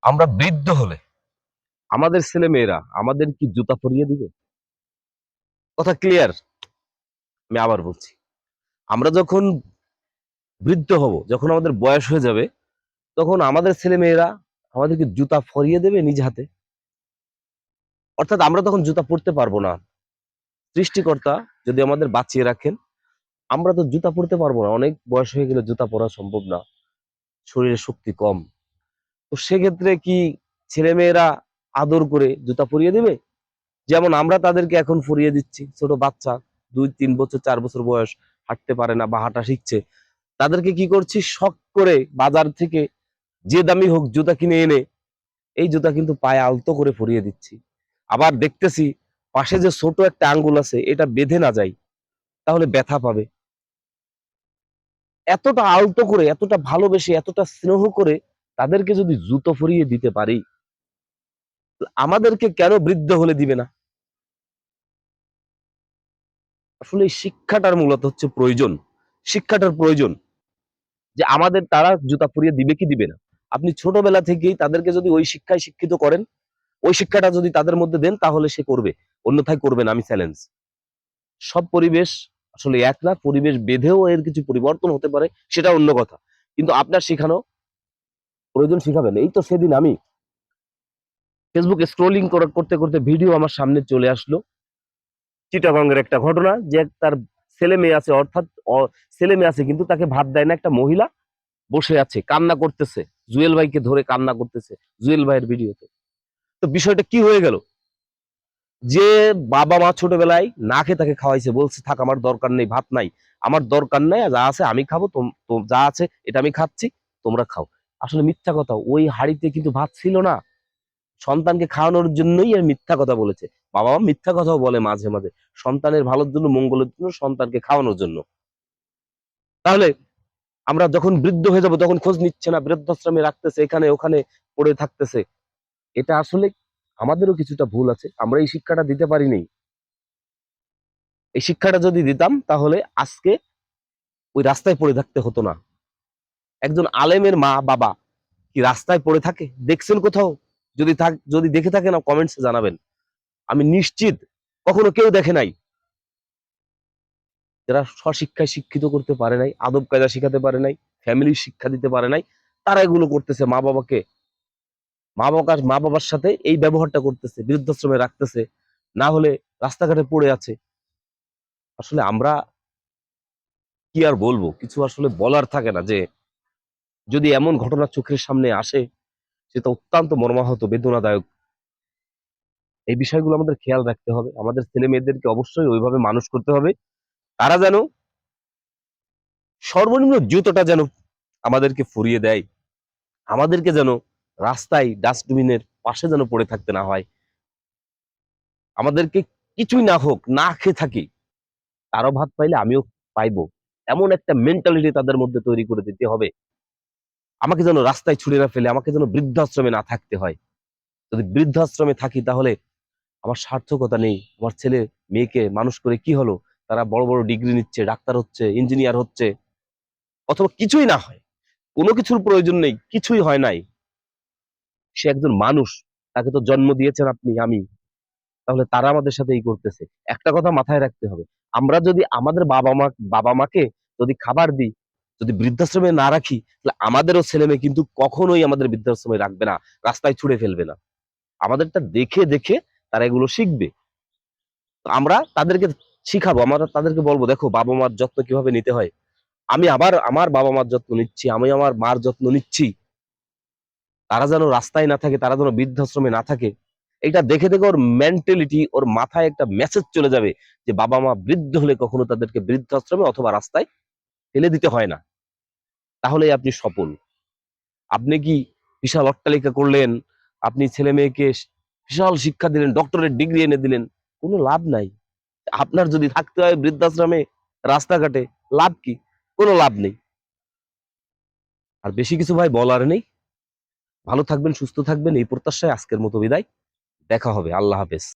আমরা বৃদ্ধ হলে আমাদের ছেলে মেয়েরা আমাদের কি জুতা পরিয়ে দিবে? কথা ক্লিয়ার? আমি আবার বলছি, আমরা যখন বৃদ্ধ হব, যখন আমাদের বয়স হয়ে যাবে, তখন আমাদের ছেলে মেয়েরা আমাদেরকে জুতা পরিয়ে দেবে নিজ হাতে। অর্থাৎ আমরা তখন জুতা পরতে পারবো না। সৃষ্টিকর্তা যদি আমাদের বাঁচিয়ে রাখেন, আমরা তো জুতা পরতে পারবো না। অনেক বয়স হয়ে গেলে জুতা পরা সম্ভব না, শরীরে শক্তি কম। তো সেক্ষেত্রে কি ছেলে মেয়েরা আদর করে জুতা পরিয়ে দেবে? যেমন আমরা তাদেরকে এখন পরিয়ে দিচ্ছি। ছোট বাচ্চা 2-3 বছর 4 বছর বয়স, হাঁটতে পারে না বা হাঁটা শিখছে, তাদেরকে কি করছি, শখ করে বাজার থেকে যে দামি হোক জুতা কিনে এনে এই জুতা কিন্তু পায়ে আলতো করে পরিয়ে দিচ্ছি। আবার দেখতেছি পাশে যে ছোট একটা আঙ্গুল আছে, এটা বেঁধে না যায়, তাহলে ব্যথা পাবে। এতটা আলতো করে, এতটা ভালোবেসে, এতটা স্নেহ করে তাদেরকে যদি জুতো পরিয়ে দিতে পারি, আমাদেরকে কেন বৃদ্ধ হলে দিবে না? আসলে এই শিক্ষাটার মূলত হচ্ছে প্রয়োজন। শিক্ষাটার প্রয়োজন যে আমাদের তারা জুতা পরিয়ে দিবে কি দিবে না। আপনি ছোটবেলা থেকেই তাদেরকে যদি ওই শিক্ষায় শিক্ষিত করেন, ওই শিক্ষাটা যদি তাদের মধ্যে দেন, তাহলে সে করবে, অন্যথায় করবে না। আমি চ্যালেঞ্জ। সব পরিবেশ আসলে এক না, পরিবেশ বেঁধেও এর কিছু পরিবর্তন হতে পারে, সেটা অন্য কথা। কিন্তু আপনার শেখানো প্রয়োজন, শিখাবেন। এই তো সেদিন আমি ফেসবুক স্ক্রলিং করতে করতে ভিডিও আমার সামনে চলে আসলো, চিটাগংয়ের একটা ঘটনা, যে তার ছেলে মেয়ে আছে, অর্থাৎ ছেলে মেয়ে আছে কিন্তু তাকে ভাত দেয় না। একটা মহিলা বসে আছে, কান্না করতেছে, জুয়েল ভাইকে ধরে কান্না করতেছে, জুয়েল ভাইয়ের ভিডিওতে। তো বিষয়টা কি হয়ে গেল, যে বাবা মা ছোটবেলায় না খেয়ে তাকে খাওয়াইছে, বলছে থাক আমার দরকার নেই, ভাত নাই, আমার দরকার নাই, যা আছে আমি খাবো, যা আছে এটা আমি খাচ্ছি, তোমরা খাও। আসলে মিথ্যা কথা, ওই হাড়িতে কিন্তু ভাত ছিল না। সন্তানকে খাওয়ানোর জন্যই আর মিথ্যা কথা বলেছে। বাবা মা মিথ্যা কথাও বলে মাঝে মাঝে, সন্তানের ভালোর জন্য, মঙ্গলের জন্য, সন্তানকে খাওয়ানোর জন্য। তাহলে আমরা যখন বৃদ্ধ হয়ে যাব, তখন খোঁজ নিচ্ছে না, বৃদ্ধাশ্রমে রাখতেছে, এখানে ওখানে পড়ে থাকতেছে। এটা আসলে আমাদেরও কিছুটা ভুল আছে, আমরা এই শিক্ষাটা দিতে পারিনি। এই শিক্ষাটা যদি দিতাম, তাহলে আজকে ওই রাস্তায় পড়ে থাকতে হতো না। একজন আলেমের মা বাবা কি রাস্তায় পড়ে থাকে দেখছেন কোথাও? যদি দেখে থাকেন, কমেন্টসে জানাবেন। আমি নিশ্চিত কখনো কেউ দেখে নাই। যারা স্বশিক্ষায় শিক্ষিত করতে পারে নাই, আদব কায়দা শিখাতে পারে নাই, ফ্যামিলির শিক্ষা দিতে পারে নাই, তারা এগুলো করতেছে। মা বাবার সাথে এই ব্যবহারটা করতেছে, বৃদ্ধাশ্রমে রাখতেছে, না হলে রাস্তাঘাটে পড়ে আছে। আসলে আমরা কি আর বলবো, কিছু আসলে বলার থাকে না। যে যদি এমন ঘটনা চোখের সামনে আসে, সেটা অত্যন্ত মর্মাহত, বেদনাদায়ক। এই বিষয়গুলো আমাদের খেয়াল রাখতে হবে। আমাদের ছেলে মেয়েদেরকে অবশ্যই ওইভাবে মানুষ করতে হবে, তারা যেন সর্বনিম্ন জুতোটা যেন আমাদেরকে ফুরিয়ে দেয়, আমাদেরকে যেন রাস্তায় ডাস্টবিনের পাশে যেন পড়ে থাকতে না হয়, আমাদেরকে কিছুই না হোক, না খেয়ে থাকি, তারও ভাত পাইলে আমিও পাইবো, এমন একটা মেন্টালিটি তাদের মধ্যে তৈরি করে দিতে হবে। আমাকে যেন রাস্তায় ছুড়ে না ফেলে, আমাকে যেন বৃদ্ধাশ্রমে না থাকতে হয়। যদি বৃদ্ধাশ্রমে থাকি, তাহলে আমার সার্থকতা নেই। আমার ছেলে মেয়েকে মানুষ করে কি হলো? তারা বড় বড় ডিগ্রি নিচ্ছে, ডাক্তার হচ্ছে, ইঞ্জিনিয়ার হচ্ছে, অথবা কিছুই না হয়, কোনো কিছুর প্রয়োজন নেই, কিছুই হয় নাই, সে একজন মানুষ, তাকে তো জন্ম দিয়েছেন আপনি আমি, তাহলে তারা আমাদের সাথে এই করতেছে। একটা কথা মাথায় রাখতে হবে, আমরা যদি আমাদের বাবা মাকে যদি খাবার দিই, যদি বৃদ্ধাশ্রমে না রাখি, তাহলে আমাদেরও ছেলে মেয়ে কিন্তু কখনোই আমাদের বৃদ্ধাশ্রমে রাখবে না, রাস্তায় ছুড়ে ফেলবে না। আমাদেরটা দেখে দেখে তারা এগুলো শিখবে। তো আমরা তাদেরকে শিখাবো, আমরা তাদেরকে বলবো, দেখো বাবা মার যত্ন কিভাবে নিতে হয়। আমি আবার আমার বাবা মার যত্ন নিচ্ছি, আমি আমার মার যত্ন নিচ্ছি, তারা যেন রাস্তায় না থাকে, তারা যেন বৃদ্ধাশ্রমে না থাকে। এটা দেখে দেখে ওর মেন্টালিটি, ওর মাথায় একটা মেসেজ চলে যাবে যে বাবা মা বৃদ্ধ হলে কখনো তাদেরকে বৃদ্ধাশ্রমে অথবা রাস্তায় ফেলে দিতে হয় না। তাহলেই আপনি সফল। আপনি কি বিশাল অট্টালিকা করলেন, আপনি ছেলে মেয়েকে বিশাল শিক্ষা দিলেন, ডক্টরেট ডিগ্রি এনে দিলেন, কোনো লাভ নাই। আপনার যদি থাকতে হয় বৃদ্ধাশ্রমে, রাস্তাঘাটে, লাভ কি? কোনো লাভ নেই। আর বেশি কিছু ভাই বলার নেই। ভালো থাকবেন, সুস্থ থাকবেন, এই প্রত্যাশায় আজকের মতো বিদায়। দেখা হবে। আল্লাহ হাফেজ।